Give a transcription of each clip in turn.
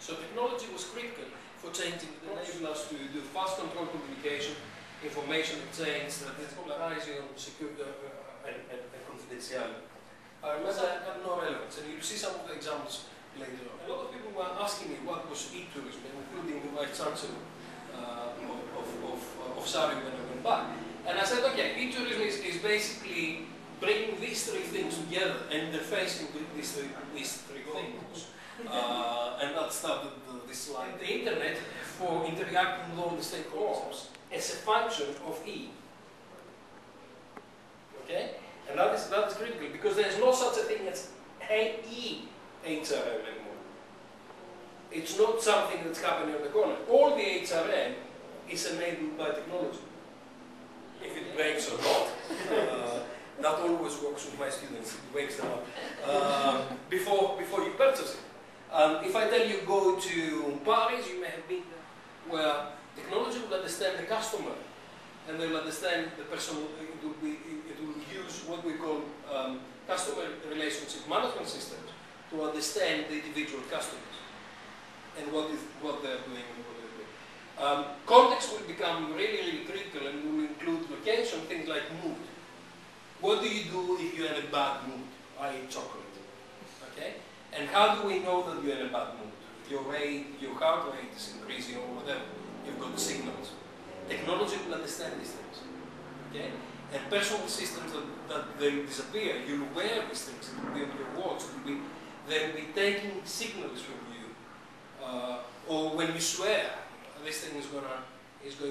So technology was critical for changing. It enabled us to do fast control communication, information exchange, that is polarizing on security and confidentiality. I remember that had no relevance, and you'll see some of the examples later on. A lot of people were asking me what was eTourism, including the Vice Chancellor of SARI when I went back. And I said, okay, eTourism is basically bringing these three things together and interfacing with these three things. And that started this slide. The internet for interacting with all the stakeholders as a function of E. Okay? And that is critical, because there is no such a thing as eHRM anymore. It's not something that's happening on the corner. All the HRM is enabled by technology. If it breaks or not, that always works with my students. It wakes them up before you purchase it. If I tell you go to Paris, you may have been there, where technology will understand the customer, and they will understand the person. It will use what we call customer relationship management systems to understand the individual customers and what they're doing and what they're doing. Context will become really, really critical, and will include location, things like mood. What do you do if you're in a bad mood? I eat chocolate. Okay? And how do we know that you're in a bad mood? Your heart rate is increasing or whatever. You've got the signals. Technology will understand these things. Okay? And personal systems that they disappear. You'll wear these things. It will be on your watch. They'll be taking signals from you. Or when you swear, this thing is going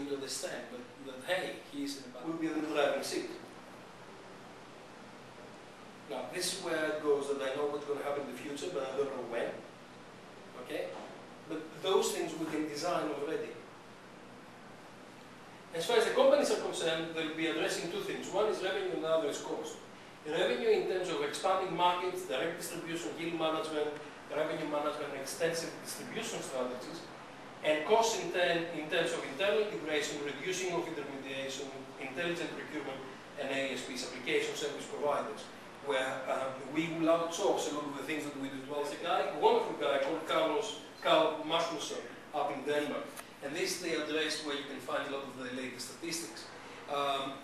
to understand that hey, he's in a bad mood. Will be on the driving seat. Now, this is where it goes that I know what's going to happen in the future, but I don't know when. Okay? But those things we can design already. As far as the companies are concerned, they'll be addressing two things. One is revenue and the other is cost. Revenue in terms of expanding markets, direct distribution, yield management, revenue management, extensive distribution strategies, and cost in terms of internal integration, reducing of intermediation, intelligent procurement, and ASPs, application service providers, where we will outsource a lot of the things that we do. Well, there's a wonderful guy called Carl Magnusson up in Denmark, and this they address where you can find a lot of the latest statistics,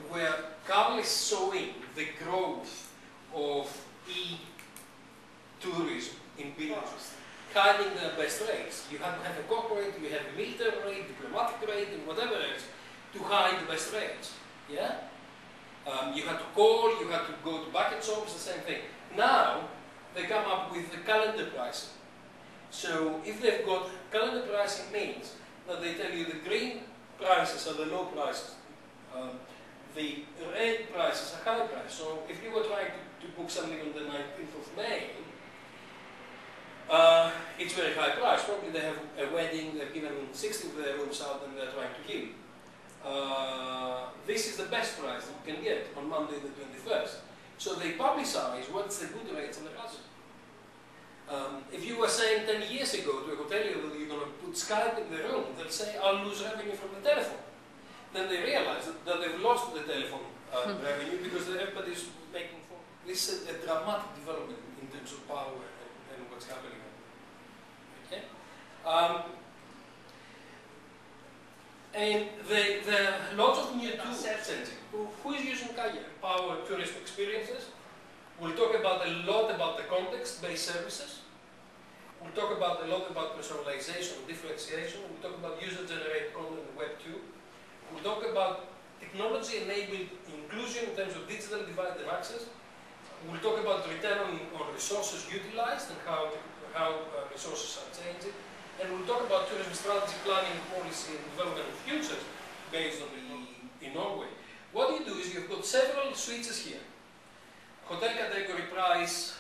where Carl is showing the growth of e-tourism in villages, hiding the best rates. You have to have a corporate, you have a military rate, diplomatic rate, and whatever else to hide the best rates. Yeah? You had to call, you had to go to bucket shops, the same thing. Now, they come up with the calendar pricing. So, if they've got calendar pricing means that they tell you the green prices are the low prices, the red prices are high prices. So, if you were trying to book something on the 19th of May, it's very high price. Probably they have a wedding, they've given 60 of their rooms out and they're trying to kill. This is the best price that you can get on Monday the 21st. So they publicize what's the good rates and the bad. If you were saying 10 years ago to a hotelier that you're going to put Skype in the room, they'll say, I'll lose revenue from the telephone. Then they realize that they've lost the telephone revenue because everybody's making phone. This is a dramatic development in terms of power and what's happening. Okay? And there are lots of new tools. Who is using Kaya? Power tourist experiences. We'll talk a lot about the context-based services. We'll talk a lot about personalization and differentiation. We'll talk about user-generated content in Web 2. We'll talk about technology-enabled inclusion in terms of digital divide and access. We'll talk about return on resources utilized and how resources are changing. And we'll talk about tourism strategy, planning, policy, and development of futures based on in Norway. What you do is you've got several switches here. Hotel category, price,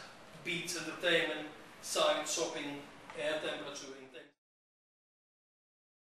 beach, entertainment, site, shopping, air temperature,